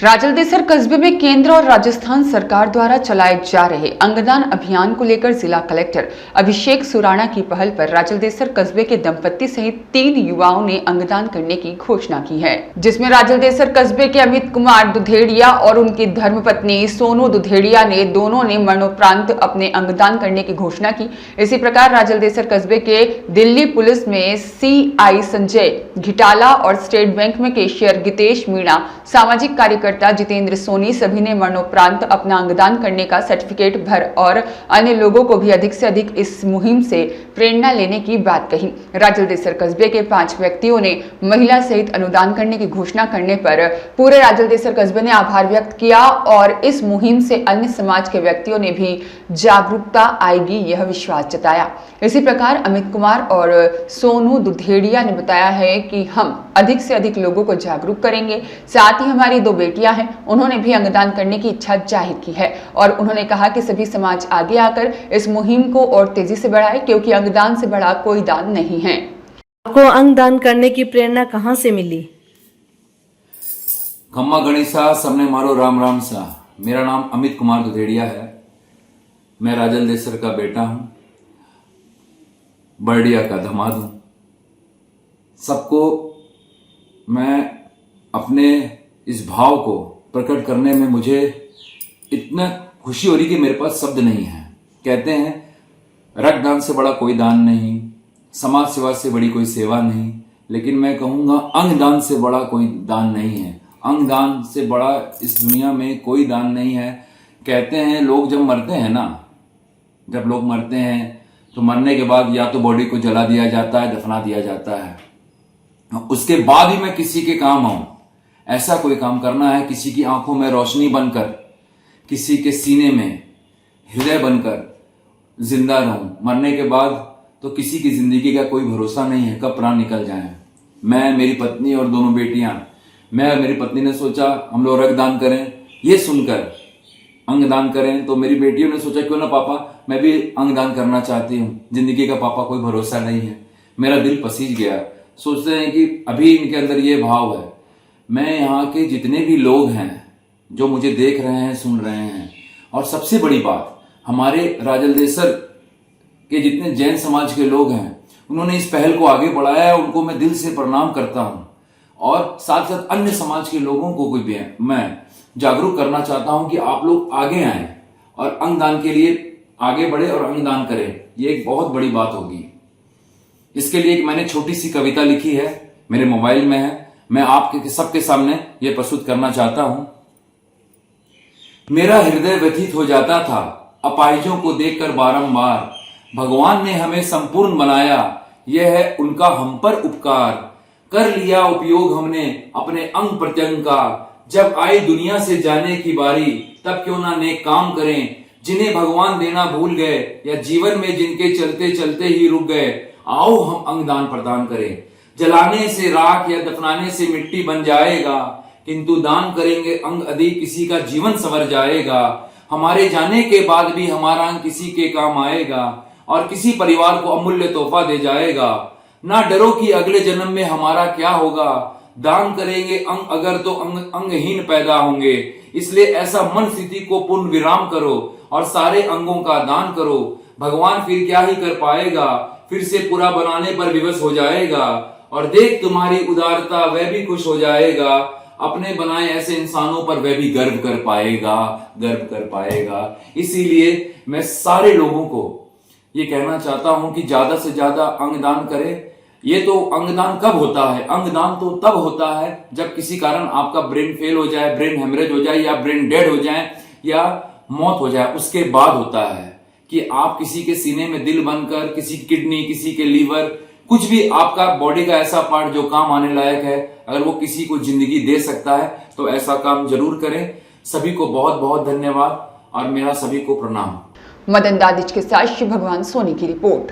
राजलदेसर कस्बे में केंद्र और राजस्थान सरकार द्वारा चलाए जा रहे अंगदान अभियान को लेकर जिला कलेक्टर अभिषेक सुराणा की पहल पर राजलदेसर कस्बे के दंपत्ति सहित 3 युवाओं ने अंगदान करने की घोषणा की है, जिसमें राजलदेसर कस्बे के अमित कुमार दुधेड़िया और उनकी धर्मपत्नी सोनू दुधेड़िया ने दोनों ने मरणोपरांत अपने अंगदान करने की घोषणा की। इसी प्रकार राजलदेसर कस्बे के दिल्ली पुलिस में CI संजय घिटाला और स्टेट बैंक में कैशियर गितेश मीणा, सामाजिक कार्यकर्ता जितेंद्र सोनी सभी ने मरणोपरांत अपना अंगदान करने का सर्टिफिकेट भर और अन्य लोगों को भी अधिक से अधिक इस मुहिम से प्रेरणा लेने की बात कही। राजलदेसर कस्बे के 5 व्यक्तियों ने महिला सहित अनुदान करने की घोषणा करने पर पूरे राजलदेसर कस्बे ने आभार व्यक्त किया और इस मुहिम से अन्य समाज के व्यक्तियों ने भी जागरूकता आएगी यह विश्वास जताया। इसी प्रकार अमित कुमार और सोनू दुधेड़िया ने बताया है कि हम अधिक से अधिक लोगों को जागरूक करेंगे। साथ ही हमारी 2 बेटियां हैं, उन्होंने भी अंगदान करने की इच्छा जाहिर की है और उन्होंने कहा कि सभी समाज आगे आकर इस मुहिम को और तेजी से बढ़ाए, क्योंकि अंगदान से बड़ा कोई दान नहीं है। आपको अंगदान करने की प्रेरणा कहाँ से मिली? खम्मा गणेशा सबने मारो राम राम सा। मेरा नाम अमित कुमार दुधेड़िया है। मैं राजलदेसर का बेटा हूं, बरडिया का दामाद हूं। सबको मैं अपने इस भाव को प्रकट करने में मुझे इतना खुशी हो रही कि मेरे पास शब्द नहीं है। कहते हैं रक्तदान से बड़ा कोई दान नहीं, समाज सेवा से बड़ी कोई सेवा नहीं, लेकिन मैं कहूंगा अंगदान से बड़ा कोई दान नहीं है। अंगदान से बड़ा इस दुनिया में कोई दान नहीं है। कहते हैं लोग जब मरते हैं ना, जब लोग मरते हैं तो मरने के बाद या तो बॉडी को जला दिया जाता है, दफना दिया जाता है, उसके बाद ही मैं किसी के काम आऊं, ऐसा कोई काम करना है। किसी की आंखों में रोशनी बनकर, किसी के सीने में हृदय बनकर जिंदा रहूं। मरने के बाद तो किसी की जिंदगी का कोई भरोसा नहीं है, कब प्राण निकल जाए। मैं, मेरी पत्नी और दोनों बेटियां, मैं और मेरी पत्नी ने सोचा हम लोग रक्तदान करें। ये सुनकर अंगदान करें तो मेरी बेटियों ने सोचा क्यों ना पापा मैं भी अंगदान करना चाहती हूँ, जिंदगी का पापा कोई भरोसा नहीं है। मेरा दिल पसीज गया। सोचते हैं कि अभी इनके अंदर ये भाव है। मैं यहाँ के जितने भी लोग हैं जो मुझे देख रहे हैं, सुन रहे हैं, और सबसे बड़ी बात हमारे राजलदेसर के जितने जैन समाज के लोग हैं, उन्होंने इस पहल को आगे बढ़ाया है, उनको मैं दिल से प्रणाम करता हूं। और साथ साथ अन्य समाज के लोगों को भी मैं जागरूक करना चाहता हूं कि आप लोग आगे आएं और अंगदान के लिए आगे बढ़े और अंगदान करें। ये एक बहुत बड़ी बात होगी। इसके लिए एक मैंने छोटी सी कविता लिखी है, मेरे मोबाइल में है, मैं आपके सबके सामने ये प्रस्तुत करना चाहता हूं। मेरा हृदय व्यथित हो जाता था अपाहिजों को देखकर बारंबार, भगवान ने हमें संपूर्ण बनाया, यह है उनका हम पर उपकार। कर लिया उपयोग हमने अपने अंग प्रत्यंग का, जब आई दुनिया से जाने की बारी, तब क्यों ना नेक काम करें। जिन्हें भगवान देना भूल गए या जीवन में जिनके चलते चलते ही रुक गए, आओ हम अंगदान प्रदान करें। जलाने से राख या दफनाने से मिट्टी बन जाएगा, किंतु दान करेंगे अंग अधिक किसी का जीवन संवर जाएगा। हमारे जाने के बाद भी हमारा अंग किसी के काम आएगा और किसी परिवार को अमूल्य तोहफा दे जाएगा। ना डरो कि अगले जन्म में हमारा क्या होगा, दान करेंगे अंग अगर तो अंगहीन पैदा होंगे। इसलिए ऐसा मन स्थिति को पूर्ण विराम करो और सारे अंगों का दान करो। भगवान फिर क्या ही कर पाएगा, फिर से पूरा बनाने पर विवश हो जाएगा। और देख तुम्हारी उदारता, वह भी खुश हो जाएगा। अपने बनाए ऐसे इंसानों पर वह भी गर्व कर पाएगा, गर्व कर पाएगा। इसीलिए मैं सारे लोगों को ये कहना चाहता हूं कि ज्यादा से ज्यादा अंगदान करें। ये तो अंगदान कब होता है? अंगदान तो तब होता है जब किसी कारण आपका ब्रेन फेल हो जाए, ब्रेन हेमरेज हो जाए, या ब्रेन डेड हो जाए, या मौत हो जाए। उसके बाद होता है कि आप किसी के सीने में दिल बनकर, किसी की किडनी, किसी के लीवर, कुछ भी आपका बॉडी का ऐसा पार्ट जो काम आने लायक है, अगर वो किसी को जिंदगी दे सकता है तो ऐसा काम जरूर करें। सभी को बहुत बहुत धन्यवाद और मेरा सभी को प्रणाम। मदन दादिच के साथ शिव भगवान सोनी की रिपोर्ट।